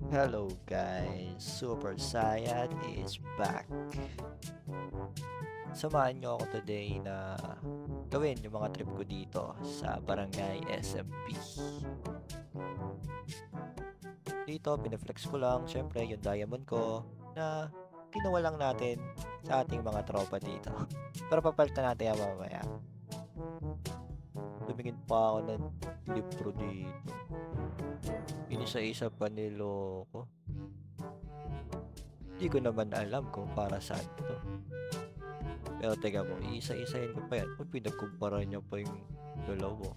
Hello guys, Super Saiyan is back. Samahan nyo ako today na gawin yung mga trip ko dito sa Barangay SMP. Dito, pineflex ko lang, syempre yung diamond ko na kinuha lang natin sa ating mga tropa dito. Pero papalitan natin yan mamaya. Tumingin pa ako ng libro dito. Inisa-isa pa niloko. Hindi ko naman alam kung para saan to. Pero teka mo, iisa-isahin ko pa yan. Kung pinagkumpara niya pa yung dalawa.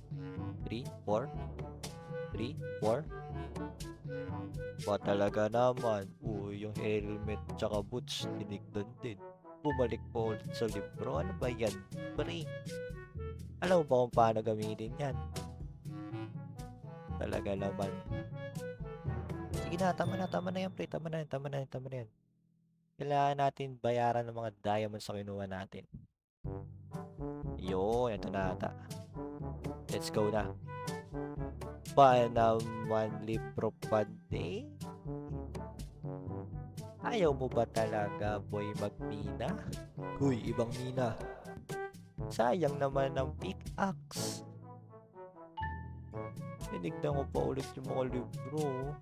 3, 4, 3, 4. Ba talaga naman. Uy, yung helmet tsaka boots, tinignan din. Bumalik po ulit sa libro. Ano ba yan? Pre, alam mo ba kung paano gamitin yan? Talaga naman. Sige na, tama na yan, pre. Tama na yan. Kailangan natin bayaran ng mga diamonds na kinuha natin. Yun, ito na ata. Let's go na. Ba naman libro pante? Ayaw mo ba talaga, boy, magmina? Uy, ibang mina. Sayang naman ang pickaxe. Tinignan ko pa ulit yung mga libro.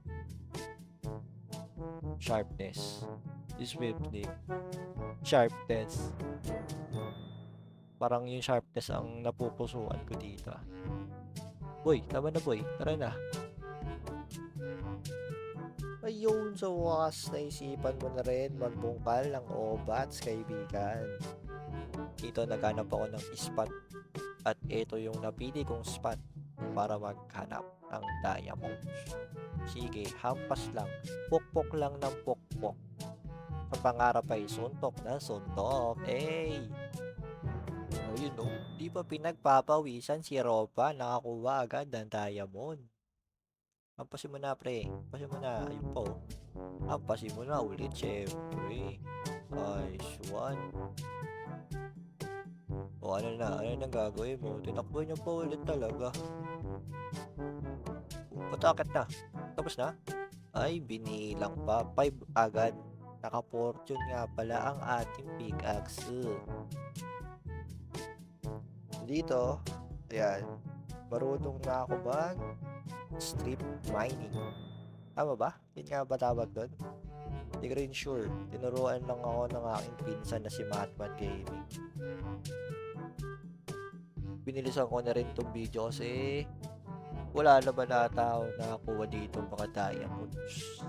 Sharpness. Swiftness. Sharpness. Parang yung sharpness ang napupusuan ko dito. Boy, tama na boy. Tara na. Ayun, sa wakas naisipan mo na rin magbungkal ng obats, kaibigan. Dito naghanap ako ng spot. At ito yung napili kong spot para maghanap ng diamonds. Sige, hampas lang. Pukpok lang ng pukpok. Sa pangarap ay suntok na suntok. Hey! Oh, you know, di ba pinagpapawisan si Ropa nakakuha agad ng diamond? Hampasin mo na, pre. Hampasin mo na. Ayun po. Hampasin mo na ulit, syempre. Nice one. O, ano na? Ano nang gagawin mo? Tinakbo niya pa ulit talaga. Patakit na. Tapos na? Ay, binilang pa. 5 agad. Naka-fortune nga pala ang ating pickaxe. Dito, ayan. Marunong na ako mag strip mining. Tama ba? Yun nga ba tawag doon? Hindi ko rin sure. Tinuruan lang ako ng aking pinsan na si Matman Gaming. Binilisan ko na rin tong video kasi wala naman ata ako nakakuha dito mga diamonds.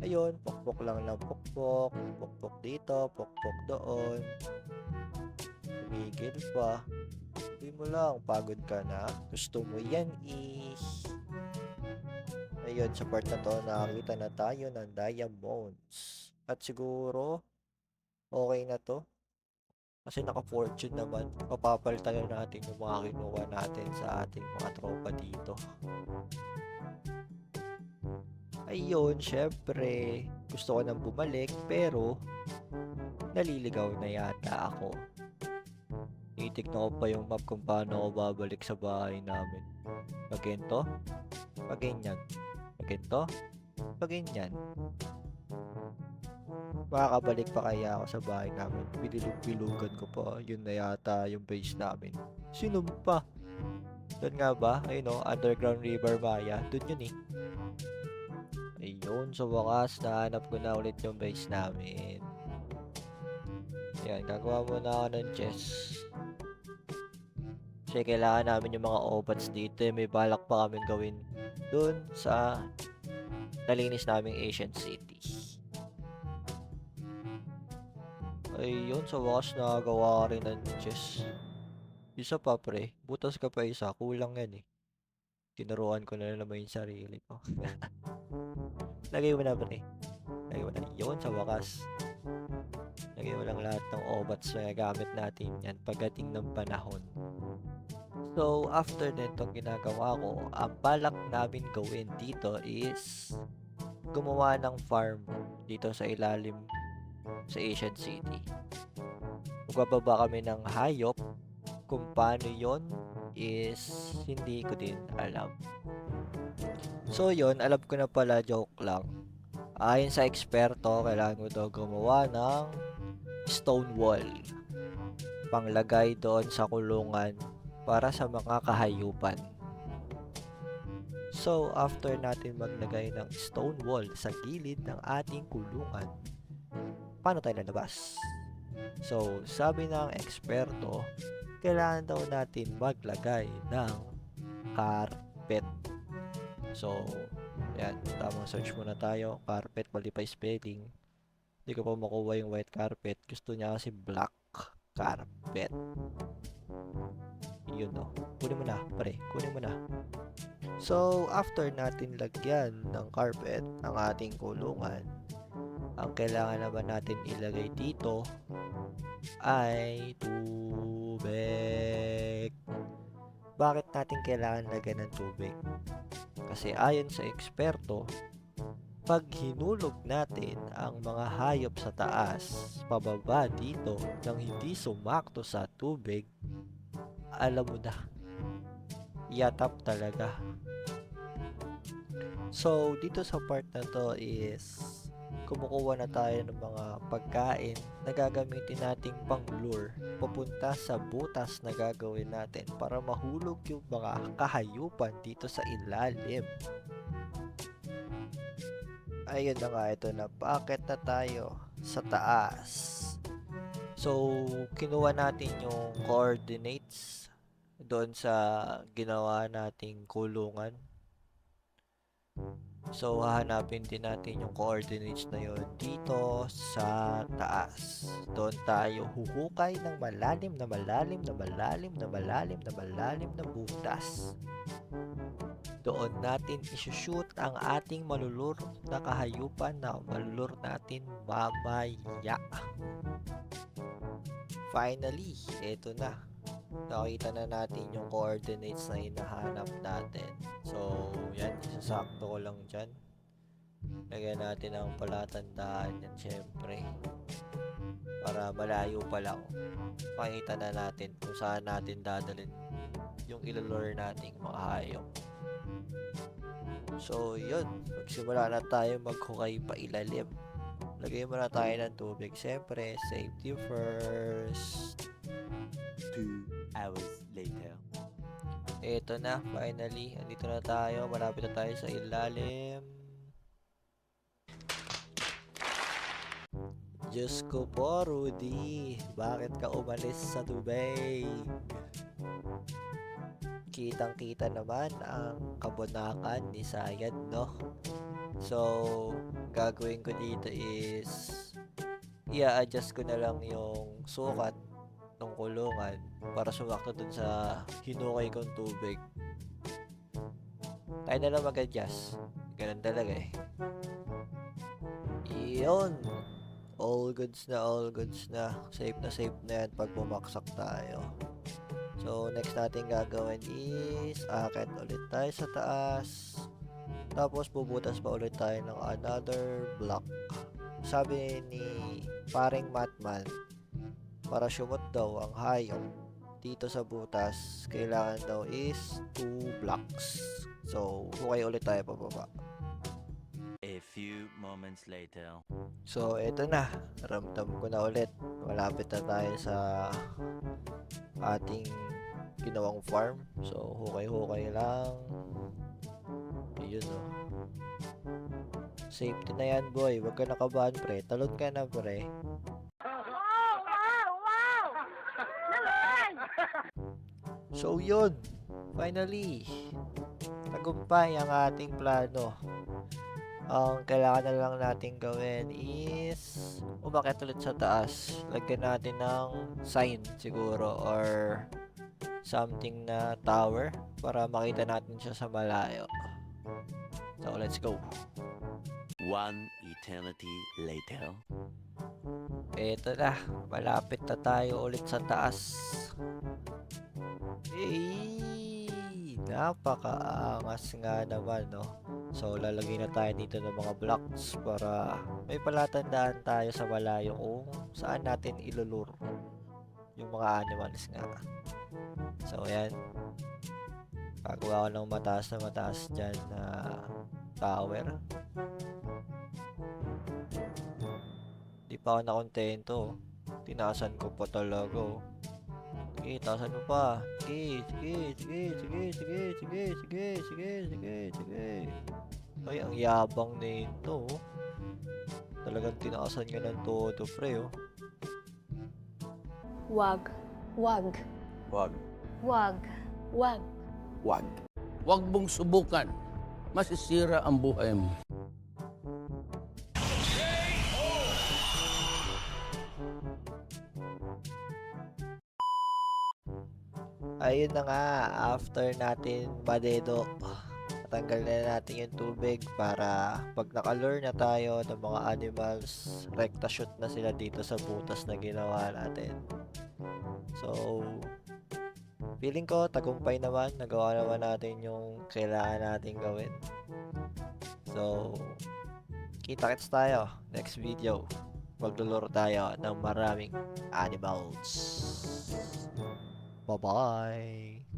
Ayun, pokpok lang ng pokpok. Pokpok dito, pokpok doon. Tumigil pa. Hindi mo lang, pagod ka na. Gusto mo yan eh. Ayun, sa part na to, nakakita na tayo ng diamonds. At siguro, okay na to. Kasi naka-fortune naman. Papapalitan na natin yung mga kinuha natin sa ating mga tropa dito. Ayun, syempre, gusto ko nang bumalik pero naliligaw na yata ako. Titignan ko pa yung map kung paano ako babalik sa bahay namin. Pagento? Paganyan. Pagento? Paganyan. Makakabalik pa kaya ako sa bahay namin. Bililog-bilugan ko pa. Yun na yata yung base namin. Sinumpa. Doon nga ba? Ayun o, Underground River Maya. Doon yun eh. Ayun, sa wakas, nahanap ko na ulit yung base namin. Ayan, gagawa muna ako ng chest. Kasi kailangan namin yung mga obats dito. May balak pa kaming gawin doon sa nalinis naming Asian City. Ayun, sa wakas nakagawa ka rin ng chest. Isa pa pre, butas ka pa isa. Kulang yan eh. Tinuruan ko na naman yung sarili ko. Lagay mo na pre. Lagay mo na. Yun, sa wakas. Lagay mo lang lahat ng obats na gamit natin yan pagdating ng panahon. So, after nito ginagawa ko, ang balak namin gawin dito is gumawa ng farm dito sa ilalim sa Asian City. Magbababa kami ng hayop. Kung paano yon is hindi ko din alam. So yun, alam ko na pala, joke lang. Ayon sa eksperto, kailangan mo daw gumawa ng stone wall. Panglagay doon sa kulungan para sa mga kahayupan. So, after natin maglagay ng stone wall sa gilid ng ating kulungan, paano tayo lalabas? So, sabi ng eksperto, kailangan daw natin maglagay ng carpet. So, yan, tamang search muna tayo. Carpet, mali pa spelling. Hindi ko pa makuha yung white carpet. Gusto niya kasi black carpet. Yun no. Kunin mo na, pare. Kunin mo na. So, after natin lagyan ng carpet ang ating kulungan, ang kailangan naman natin ilagay dito ay tubig. Bakit natin kailangan lagyan ng tubig? Kasi ayon sa eksperto, pag hinulog natin ang mga hayop sa taas, pababa dito, nang hindi sumakto sa tubig, alam mo na, yatap talaga. So, dito sa part na to is, kumukuha na tayo ng mga pagkain na gagamitin nating pang lure papunta sa butas na gagawin natin para mahulog yung mga kahayupan dito sa ilalim. Ayun na nga, ito na, paakyat na tayo sa taas. So, kinuha natin yung coordinates doon sa ginawa nating kulungan. So, hahanapin din natin yung coordinates na yun dito sa taas. Doon tayo huhukay ng malalim na malalim na malalim na malalim na malalim na butas. Doon natin isushoot ang ating malulur na kahayupan na malulur natin mamaya. Finally, eto na. Nakita na natin yung coordinates na hinahanap natin. So, yan, isasakto ko lang dyan. Lagyan natin ang palatandaan yan, syempre. Para malayo pa lang, makita na natin kung saan natin dadalhin yung ilulure nating mga hayop. So, yun. Magsimula na tayo maghukay pa ilalim. Lagay muna tayo ng tubig. Siyempre, safety first. 2 hours later. Ito na, finally. Andito na tayo. Malapit na tayo sa ilalim. Diyos ko po, Rudy. Bakit ka umalis sa tubig? Kitang-kita naman ang kabunakan ni Sayad, no? So, gagawin ko dito is i-adjust ko na lang yung sukat ng kulungan para sumakto dun sa hinukay kong tubig. Tayo na lang mag-adjust. Ganun talaga eh. Iyon. All goods na, all goods na. Safe na yan pag bumaksak tayo. So, next natin gagawin is akit ulit tayo sa taas. Tapos, bubutas pa ulit tayo ng another block. Sabi ni paring Matman, para sumot daw ang hayop dito sa butas, kailangan daw is 2 blocks. So, hukay ulit tayo pababa. A few moments later. So, eto na. Ramdam ko na ulit. Malapit na tayo sa ating ginawang farm. So, hukay-hukay lang. Ayun o. Safety na yan, boy. Huwag ka nakabahan, pre. Talon ka na, pre. So, yun. Finally, tagumpay ang ating plano. Ang kailangan na lang natin gawin is umakyat ulit sa taas. Lagyan natin ng sign siguro or something na tower para makita natin siya sa malayo. So, let's go. 1 eternity later. Eto na, malapit na tayo ulit sa taas. Napakaangas nga naman, no? So, lalagay na tayo dito ng mga blocks para may palatandaan tayo sa malayo kung saan natin ilulur yung mga animals nga. So, ayan. Gagawa ko ng mataas na mataas dyan na tower. Di pa ako nakontento. Tinasan ko pa talaga. Oh. Sige, tasan mo pa. Sige, sige, sige, sige, sige, sige, sige, sige, sige, sige. Ay, ang yabang nito. Oh. Talagang tinaasan niya ng todo, pre, oh. Wag. Wag. Wag. Wag. Wag. Wag. Huwag mong subukan. Masisira ang buhay mo. Ayun na nga, after natin madedok, natanggal na natin yung tubig para pag naka-lure na tayo ng mga animals, recta shoot na sila dito sa butas na ginawa natin. So, feeling ko tagumpay naman, nagawa naman natin yung kailangan natin gawin. So, kita-kits tayo next video. Maglulure tayo ng maraming animals. Bye-bye!